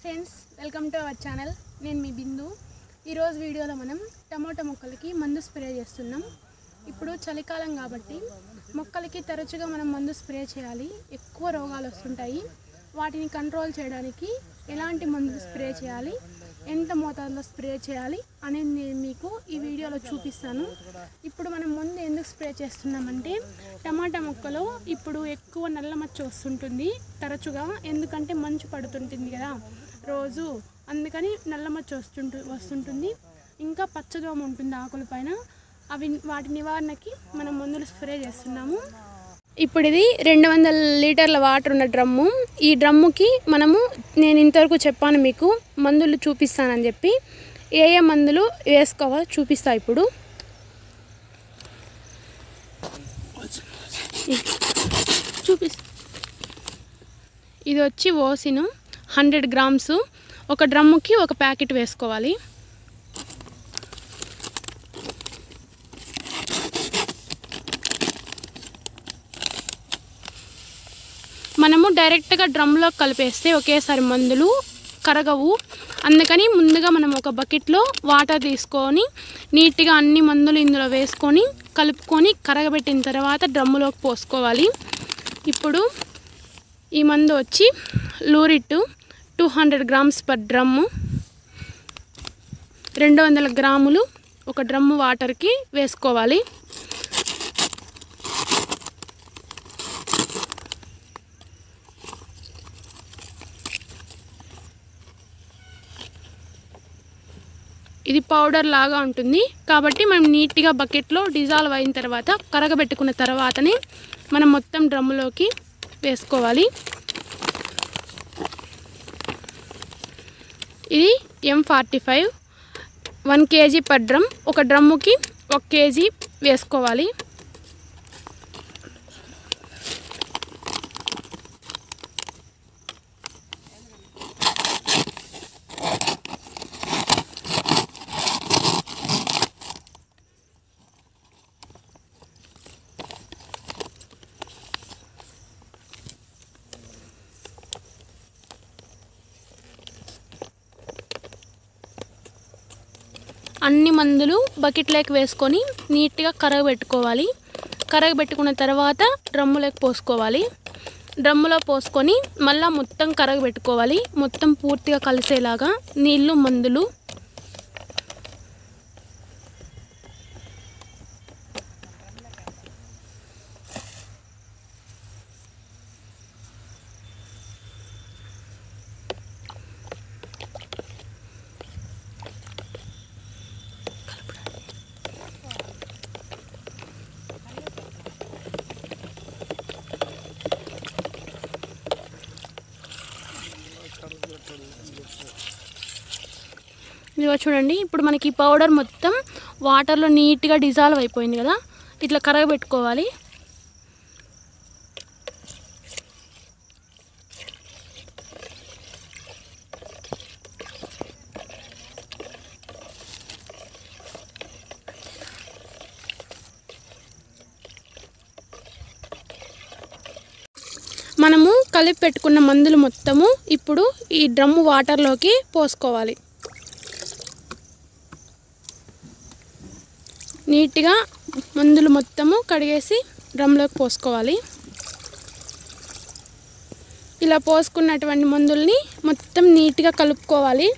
Friends, welcome to our channel. నేను మీ బిందు. ఈరోజు వీడియోలో మనం టమాటా మొక్కలకి మందు స్ప్రే చేస్తున్నాం. ఇప్పుడు చలికాలం కాబట్టి మొక్కలకి తరచుగా మనం మందు స్ప్రే చేయాలి. ఎక్కువ రోగాలు వస్తుంటాయి. వాటిని కంట్రోల్ చేయడానికి ఎలాంటి మందు స్ప్రే చేయాలి, ఎంత మోతాదులో స్ప్రే చేయాలి అనేది నేను మీకు ఈ వీడియోలో చూపిస్తాను. ఇప్పుడు మనం మందు ఎందుకు స్ప్రే చేస్తున్నామంటే, టమాటా మొక్కలో ఇప్పుడు ఎక్కువ నల్ల మచ్చ వస్తుంటుంది తరచుగా, ఎందుకంటే మంచు పడుతుంటుంది కదా రోజు, అందుకని నల్ల మచ్చ వస్తుంటుంది. ఇంకా పచ్చదోమ ఉంటుంది ఆకుల పైన. వాటి నివారణకి మనం మందులు స్ప్రే చేస్తున్నాము. ఇప్పుడు ఇది 200 లీటర్ల వాటర్ ఉన్న డ్రమ్ము. ఈ డ్రమ్ముకి నేను ఇంతవరకు చెప్పాను మీకు, మందులు చూపిస్తానని చెప్పి. ఏ మందులు వేసుకోవాలో చూపిస్తా. ఇప్పుడు ఇది వచ్చి ఓసిను 100 గ్రామ్స్. ఒక డ్రమ్ముకి ఒక ప్యాకెట్ వేసుకోవాలి. మనము డైరెక్ట్గా డ్రమ్లో కలిపేస్తే ఒకేసారి మందులు కరగవు. అందుకని ముందుగా మనం ఒక బకెట్లో వాటర్ తీసుకొని నీట్గా అన్ని మందులు ఇందులో వేసుకొని కలుపుకొని కరగబెట్టిన తర్వాత డ్రమ్ములోకి పోసుకోవాలి. ఇప్పుడు ఈ మందు వచ్చి లూరిట్ 200 గ్రామ్స్ పర్ డ్రమ్ము. 200 గ్రాములు ఒక డ్రమ్ము వాటర్కి వేసుకోవాలి. ఇది పౌడర్ లాగా ఉంటుంది కాబట్టి మనం నీట్గా బకెట్లో డిజాల్వ్ అయిన తర్వాత కరగబెట్టుకున్న తర్వాతనే మనం మొత్తం డ్రమ్ములోకి వేసుకోవాలి. ఇది M45 1 kg పర్ డ్రమ్. ఒక డ్రమ్ముకి 1 kg వేసుకోవాలి. అన్ని మందులు బకెట్లోకి వేసుకొని నీట్గా కరగబెట్టుకోవాలి. కరగబెట్టుకున్న తర్వాత డ్రమ్ములోకి పోసుకోవాలి. డ్రమ్ములో పోసుకొని మళ్ళీ మొత్తం కరగబెట్టుకోవాలి. మొత్తం పూర్తిగా కలిసేలాగా నీళ్ళు మందులు. ఇదిగో చూడండి, ఇప్పుడు మనకి పౌడర్ మొత్తం వాటర్లో నీట్గా డిజాల్వ్ అయిపోయింది కదా. ఇట్లా కరగబెట్టుకోవాలి. మనము కలిపి పెట్టుకున్న మందులు మొత్తము ఇప్పుడు ఈ డ్రమ్ము వాటర్లోకి పోసుకోవాలి. నీట్గా మందులు మొత్తము కడిగేసి డ్రమ్లోకి పోసుకోవాలి. ఇలా పోసుకున్నటువంటి మందుల్ని మొత్తం నీట్గా కలుపుకోవాలి.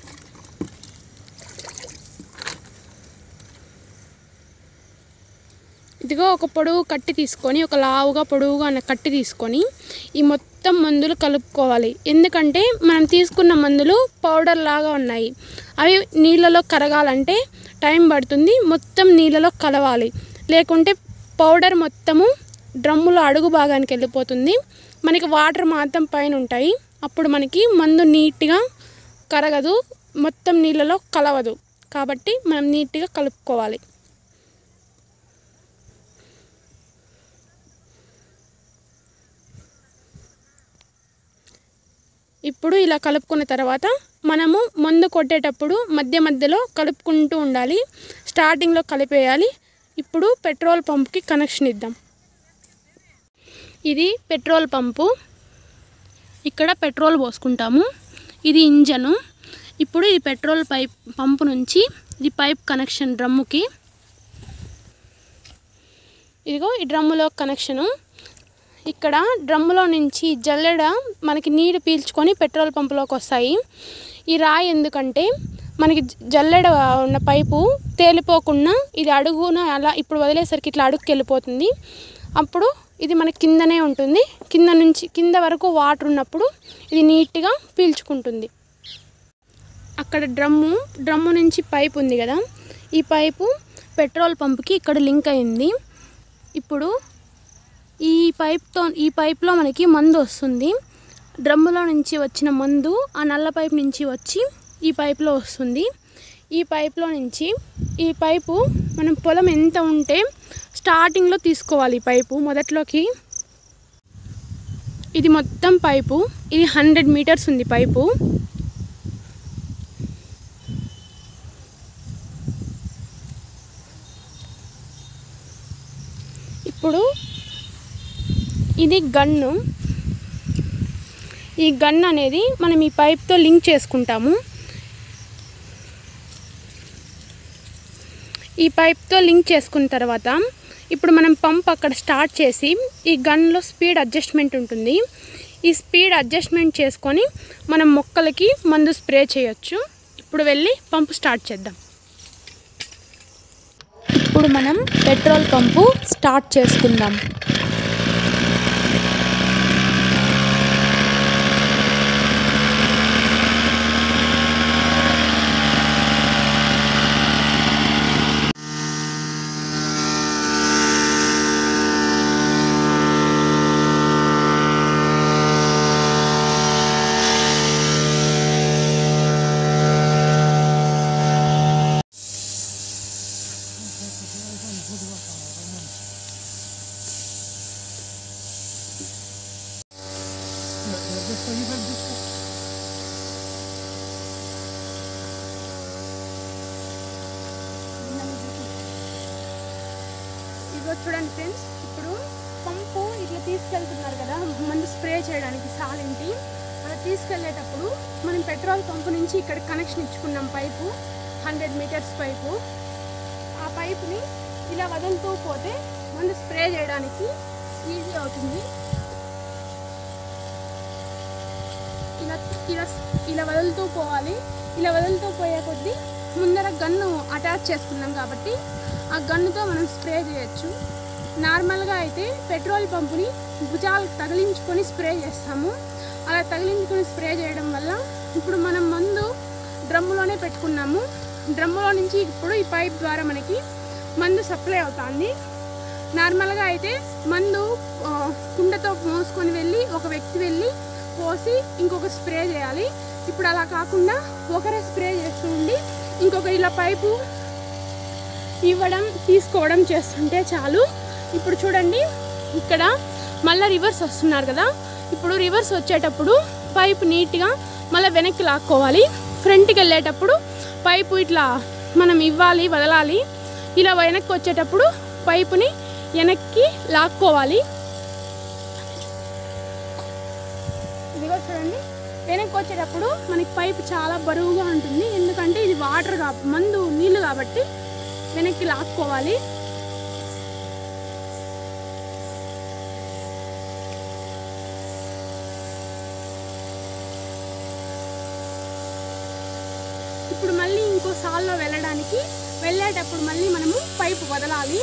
ఇదిగో ఒక పొడుగు కట్టి తీసుకొని, ఒక లావుగా పొడుగుగా అన్న కట్టి తీసుకొని ఈ మొత్తం మందులు కలుపుకోవాలి. ఎందుకంటే మనం తీసుకున్న మందులు పౌడర్ లాగా ఉన్నాయి. అవి నీళ్ళలో కరగాలంటే టైం పడుతుంది. మొత్తం నీళ్ళలో కలవాలి, లేకుంటే పౌడర్ మొత్తము డ్రమ్ములో అడుగు భాగానికి వెళ్ళిపోతుంది. మనకి వాటర్ మాత్రం పైన ఉంటాయి. అప్పుడు మనకి మందు నీట్గా కరగదు, మొత్తం నీళ్ళలో కలవదు. కాబట్టి మనం నీట్గా కలుపుకోవాలి. ఇప్పుడు ఇలా కలుపుకున్న తర్వాత మనము మందు కొట్టేటప్పుడు మధ్య మధ్యలో కలుపుకుంటూ ఉండాలి. స్టార్టింగ్లో కలిపేయాలి. ఇప్పుడు పెట్రోల్ పంప్కి కనెక్షన్ ఇద్దాం. ఇది పెట్రోల్ పంపు. ఇక్కడ పెట్రోల్ పోసుకుంటాము. ఇది ఇంజను. ఇప్పుడు ఈ పెట్రోల్ పంపు నుంచి ఇది పైప్ కనెక్షన్ డ్రమ్ముకి. ఇదిగో ఈ డ్రమ్ములో కనెక్షను. ఇక్కడ డ్రమ్ములో నుంచి జల్లెడ మనకి నీరు పీల్చుకొని పెట్రోల్ పంపులోకి వస్తాయి. ఈ రాయి ఎందుకంటే మనకి జల్లెడ ఉన్న పైపు తేలిపోకుండా ఇది అడుగున అలా ఇప్పుడు వదిలేసరికి ఇట్లా అడుగుకి వెళ్ళిపోతుంది. అప్పుడు ఇది మన కిందనే ఉంటుంది. కింద వరకు వాటర్ ఉన్నప్పుడు ఇది నీట్గా పీల్చుకుంటుంది. అక్కడ డ్రమ్ము నుంచి పైపు ఉంది కదా, ఈ పైపు పెట్రోల్ పంపుకి ఇక్కడ లింక్ అయింది. ఇప్పుడు ఈ పైప్లో మనకి మందు వస్తుంది. డ్రమ్ములో నుంచి వచ్చిన మందు ఆ నల్ల పైపు నుంచి వచ్చి ఈ పైపులో వస్తుంది. ఈ పైపులో నుంచి ఈ పైపు మనం పొలం ఎంత ఉంటే స్టార్టింగ్లో తీసుకోవాలి. ఈ పైపు మొదట్లోకి ఇది మొత్తం పైపు, ఇది 100 మీటర్స్ ఉంది పైపు. ఇప్పుడు ఇది గన్ను. ఈ గన్ అనేది మనం ఈ పైప్తో లింక్ చేసుకుంటాము. ఈ పైప్తో లింక్ చేసుకున్న తర్వాత ఇప్పుడు మనం పంప్ అక్కడ స్టార్ట్ చేసి ఈ గన్లో స్పీడ్ అడ్జస్ట్మెంట్ ఉంటుంది. ఈ స్పీడ్ అడ్జస్ట్మెంట్ చేసుకొని మనం మొక్కలకి మందు స్ప్రే చేయొచ్చు. ఇప్పుడు వెళ్ళి పంపు స్టార్ట్ చేద్దాం. ఇప్పుడు మనం పెట్రోల్ పంపు స్టార్ట్ చేసుకుందాం. ఇదిగో చూడండి ఫ్రెండ్స్, ఇప్పుడు పంపు ఇట్లా తీసుకెళ్తున్నారు కదా మందు స్ప్రే చేయడానికి సాలింటి. అలా తీసుకెళ్లేటప్పుడు మనం పెట్రోల్ పంపు నుంచి ఇక్కడ కనెక్షన్ ఇచ్చుకున్నాం పైపు, 100 మీటర్స్ పైపు. ఆ పైపుని ఇలా వదులుతూ పోతే మందు స్ప్రే చేయడానికి ఈజీ అవుతుంది. ఇలా వదులుతూ పోవాలి. ఇలా వదులుతూ పోయే కొద్దీ ముందర గన్ను అటాచ్ చేసుకున్నాం కాబట్టి ఆ గన్నుతో మనం స్ప్రే చేయొచ్చు. నార్మల్గా అయితే పెట్రోల్ పంపుని భుజాలకు తగిలించుకొని స్ప్రే చేస్తాము. అలా తగిలించుకొని స్ప్రే చేయడం వల్ల ఇప్పుడు మనం మందు డ్రమ్ములోనే పెట్టుకున్నాము. డ్రమ్ములో నుంచి ఇప్పుడు ఈ పైప్ ద్వారా మనకి మందు సప్లై అవుతుంది. నార్మల్గా అయితే మందు కుండతో మోసుకొని వెళ్ళి ఒక వ్యక్తి వెళ్ళి పోసి ఇంకొక స్ప్రే చేయాలి. ఇప్పుడు అలా కాకుండా ఒకరే స్ప్రే చేస్తూ ఉండి ఇంకొక ఇలా పైపు ఇవ్వడం తీసుకోవడం చేస్తుంటే చాలు. ఇప్పుడు చూడండి, ఇక్కడ మళ్ళీ రివర్స్ వస్తున్నారు కదా. ఇప్పుడు రివర్స్ వచ్చేటప్పుడు పైపు నీట్గా మళ్ళీ వెనక్కి లాక్కోవాలి. ఫ్రంట్కి వెళ్ళేటప్పుడు పైపు ఇట్లా మనం ఇవ్వాలి, వదలాలి. ఇలా వెనక్కి వచ్చేటప్పుడు పైపుని వెనక్కి లాక్కోవాలి. ఇదిగో చూడండి, వెనక్కి వచ్చేటప్పుడు మనకి పైపు చాలా బరువుగా ఉంటుంది. ఎందుకంటే ఇది వాటర్ మందు నీళ్ళు కాబట్టి వెనక్కి లాక్కోవాలి. ఇప్పుడు మళ్ళీ ఇంకో సాల్లో వెళ్ళేటప్పుడు మళ్ళీ మనము పైపు వదలాలి.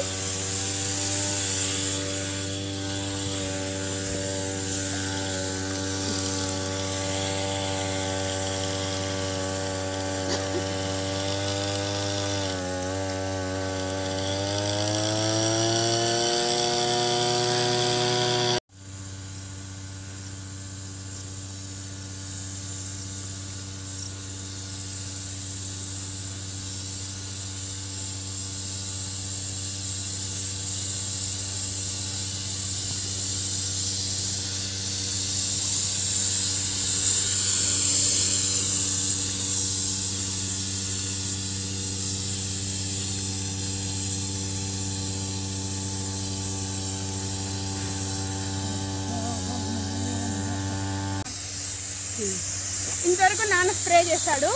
ఇంతవరకు నాన్న స్ప్రే చేశాడు,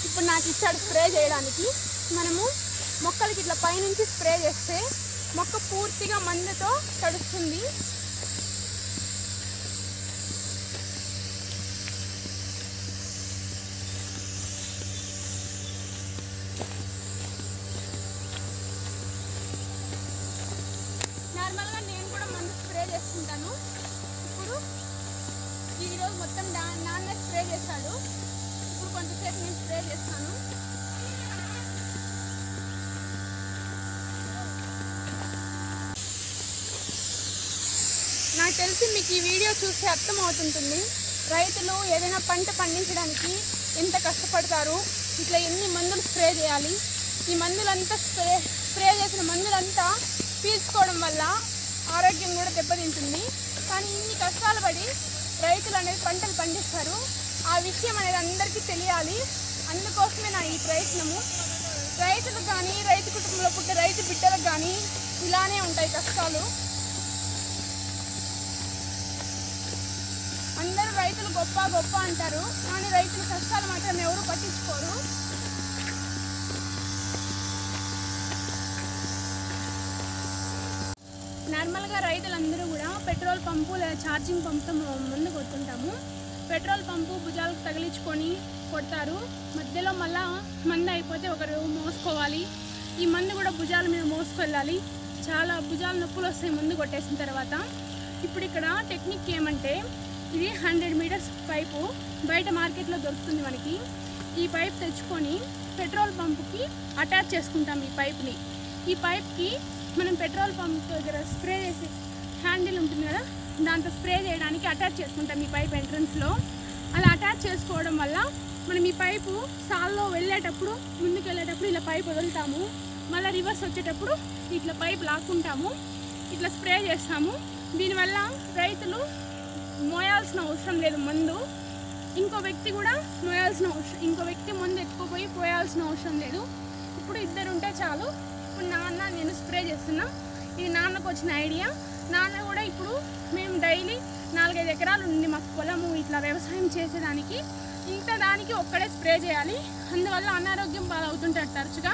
ఇప్పుడు నాకు ఇచ్చాడు స్ప్రే చేయడానికి. మనము మొక్కలకి ఇట్లా పైనుంచి స్ప్రే చేస్తే మొక్క పూర్తిగా మందుతో తడుస్తుంది. నార్మల్గా నేను కూడా మందు స్ప్రే చేసుకుంటాను. ఇప్పుడు ఈరోజు మొత్తం నాన్నే స్ప్రే చేశాడు, ఇప్పుడు కొంచెంసేపు నేను స్ప్రే చేస్తాను. నాకు తెలిసి మీకు ఈ వీడియో చూస్తే అర్థమవుతుంటుంది రైతులు ఏదైనా పంట పండించడానికి ఎంత కష్టపడతారు, ఇట్లా ఎన్ని మందులు స్ప్రే చేయాలి. ఈ మందులంతా స్ప్రే చేసిన మందులంతా పీల్చుకోవడం వల్ల ఆరోగ్యం కూడా దెబ్బతింటుంది. కానీ ఇన్ని కష్టాలు పడి రైతులు అనేది పంటలు పండిస్తారు, ఆ విషయం అనేది అందరికీ తెలియాలి. అందుకోసమే నా ఈ ప్రయత్నము. రైతులకు కానీ రైతు కుటుంబంలో పుట్టే రైతు బిడ్డలకు కానీ ఇలానే ఉంటాయి కష్టాలు. అందరూ రైతులు గొప్ప గొప్ప అంటారు, కానీ రైతుల కష్టాలు మాత్రం ఎవరు పట్టించుకోరు. నార్మల్గా రైతులందరూ కూడా పెట్రోల్ పంపు లేదా ఛార్జింగ్ పంపుతో మందు కొడుతుంటాము. పెట్రోల్ పంపు భుజాలకు తగిలించుకొని కొడతారు, మధ్యలో మళ్ళా మందు అయిపోతే ఒకరు మోసుకోవాలి. ఈ మందు కూడా భుజాల మీద మోసుకెళ్ళాలి, చాలా భుజాల నొప్పులు వస్తాయి మందు కొట్టేసిన తర్వాత. ఇప్పుడు ఇక్కడ టెక్నిక్ ఏమంటే, ఇది 100 మీటర్స్ పైపు బయట మార్కెట్లో దొరుకుతుంది మనకి. ఈ పైప్ తెచ్చుకొని పెట్రోల్ పంపుకి అటాచ్ చేసుకుంటాం. ఈ పైప్కి మనం పెట్రోల్ పంప్ దగ్గర స్ప్రే చేసే హ్యాండిల్ ఉంటుంది కదా, దాంతో స్ప్రే చేయడానికి అటాచ్ చేసుకుంటాం ఈ పైప్ ఎంట్రన్స్లో. అలా అటాచ్ చేసుకోవడం వల్ల మనం ఈ పైపు సాల్లో వెళ్ళేటప్పుడు ముందుకు వెళ్ళేటప్పుడు ఇలా పైప్ వదులుతాము, మళ్ళీ రివర్స్ వచ్చేటప్పుడు ఇట్లా పైప్ లాక్కుంటాము, ఇట్లా స్ప్రే చేస్తాము. దీనివల్ల రైతులు మోయాల్సిన అవసరం లేదు మందు. ఇంకో వ్యక్తి మందు ఎత్తుకుపోయి పోయాల్సిన అవసరం లేదు. ఇప్పుడు ఇద్దరు ఉంటే చాలు. ఇప్పుడు నాన్న నేను స్ప్రే చేస్తున్నా, ఇది నాన్నకు వచ్చిన ఐడియా. నాన్న కూడా ఇప్పుడు మేము డైలీ 4-5 ఎకరాలు ఉంది మాకు పొలము, ఇట్లా వ్యవసాయం చేసేదానికి. ఇంత దానికి ఒక్కడే స్ప్రే చేయాలి, అందువల్ల అనారోగ్యం పాలవుతుంటాడు తరచుగా.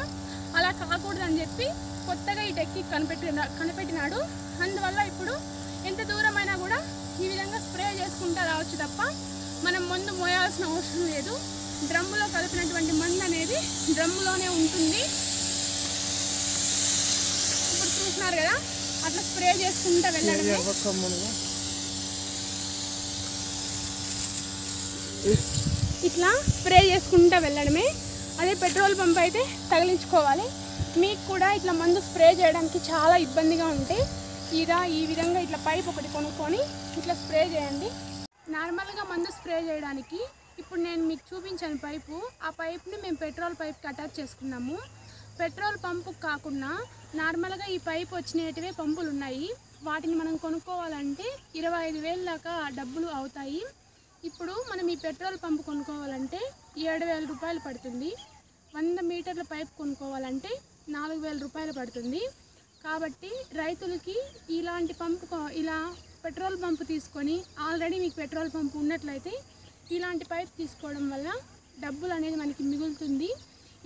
అలా కాకూడదని చెప్పి కొత్తగా ఈ టెక్నిక్ కనిపెట్టినాడు. అందువల్ల ఇప్పుడు ఎంత దూరమైనా కూడా ఈ విధంగా స్ప్రే చేసుకుంటూ రావచ్చు తప్ప మనం మందు మోయాల్సిన అవసరం లేదు. డ్రమ్ములో కలిపినటువంటి మందు అనేది డ్రమ్ములోనే ఉంటుంది. ఇప్పుడు చూస్తున్నారు కదా, అట్లా స్ప్రే చేసుకుంటూ వెళ్ళడమే. ఇట్లా స్ప్రే చేసుకుంటూ వెళ్ళడమే. అదే పెట్రోల్ పంప్ అయితే తగిలించుకోవాలి. మీకు కూడా ఇట్లా మందు స్ప్రే చేయడానికి చాలా ఇబ్బందిగా ఉంటే ఈ విధంగా ఇట్లా పైప్ ఒకటి కొనుక్కొని ఇట్లా స్ప్రే చేయండి. నార్మల్గా మందు స్ప్రే చేయడానికి ఇప్పుడు నేను మీకు చూపించాను పైపు, ఆ పైప్ని మేము పెట్రోల్ పైప్కి అటాచ్ చేసుకున్నాము. పెట్రోల్ పంపు కాకుండా నార్మల్గా ఈ పైప్ వచ్చినటివే పంపులు ఉన్నాయి, వాటిని మనం కొనుక్కోవాలంటే 25,000 దాకా డబ్బులు అవుతాయి. ఇప్పుడు మనం ఈ పెట్రోల్ పంపు కొనుక్కోవాలంటే 7,000 రూపాయలు పడుతుంది. 100 మీటర్ల పైప్ కొనుక్కోవాలంటే 4,000 రూపాయలు పడుతుంది. కాబట్టి రైతులకి ఇలాంటి ఇలా పెట్రోల్ పంపు తీసుకొని, ఆల్రెడీ మీకు పెట్రోల్ పంపు ఉన్నట్లయితే ఇలాంటి పైప్ తీసుకోవడం వల్ల డబ్బులు అనేది మనకి మిగులుతుంది.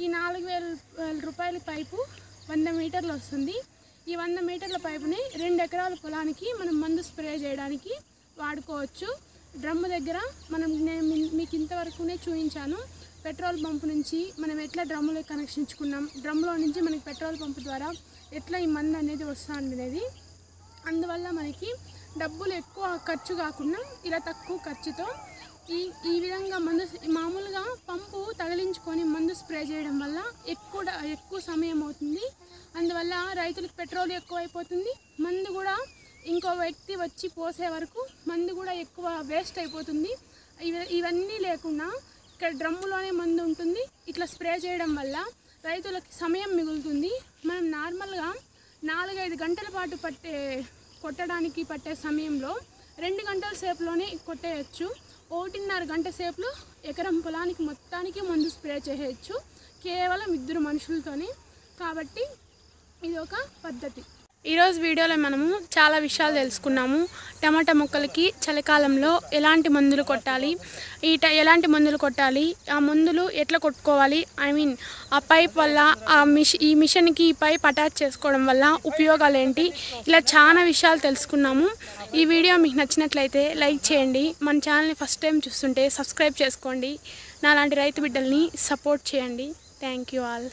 ఈ 4,000 రూపాయల పైపు 100 మీటర్లు వస్తుంది. ఈ 100 మీటర్ల పైపుని 2 ఎకరాల పొలానికి మనం మందు స్ప్రే చేయడానికి వాడుకోవచ్చు. డ్రమ్ము దగ్గర నేను మీకు ఇంతవరకునే చూపించాను. పెట్రోల్ పంపు నుంచి మనం ఎట్లా డ్రమ్ములో కనెక్షన్ ఇచ్చుకున్నాం, డ్రమ్ములో నుంచి మనకి పెట్రోల్ పంపు ద్వారా ఎట్లా ఈ మందు అనేది వస్తుంది అనేది. అందువల్ల మనకి డబ్బులు ఎక్కువ ఖర్చు కాకుండా ఇలా తక్కువ ఖర్చుతో ఈ విధంగా మందు మామూలుగా పంపు తగిలించుకొని మందు స్ప్రే చేయడం వల్ల ఎక్కువ సమయం అవుతుంది. అందువల్ల రైతులకు పెట్రోల్ ఎక్కువ అయిపోతుంది, మందు కూడా ఇంకో వ్యక్తి వచ్చి పోసే వరకు మందు కూడా ఎక్కువ వేస్ట్ అయిపోతుంది. ఇవన్నీ లేకుండా ఇక్కడ డ్రమ్ములోనే మందు ఉంటుంది. ఇట్లా స్ప్రే చేయడం వల్ల రైతులకి సమయం మిగులుతుంది. మనం నార్మల్గా 4-5 గంటల పాటు కొట్టడానికి పట్టే సమయంలో 2 గంటల సేపులోనే కొట్టేయచ్చు. 1.5 గంట సేపులో ఎకరం పొలానికి మొత్తానికి మందు స్ప్రే చేయవచ్చు కేవలం 2 మనుషులతోనే. కాబట్టి ఇది ఒక పద్ధతి. ఈరోజు వీడియోలో మనము చాలా విషయాలు తెలుసుకున్నాము. టమాటా మొక్కలకి చలికాలంలో ఎలాంటి మందులు కొట్టాలి, ఎలాంటి మందులు కొట్టాలి, ఆ మందులు ఎట్లా కొట్టుకోవాలి, ఆ పైప్ వల్ల ఈ మిషన్కి ఈ పైప్ అటాచ్ చేసుకోవడం వల్ల ఉపయోగాలు ఏంటి, ఇలా చాలా విషయాలు తెలుసుకున్నాము. ఈ వీడియో మీకు నచ్చినట్లయితే లైక్ చేయండి. మన ఛానల్ని ఫస్ట్ టైం చూస్తుంటే సబ్స్క్రైబ్ చేసుకోండి. నాలాంటి రైతు బిడ్డల్ని సపోర్ట్ చేయండి. Thank you all.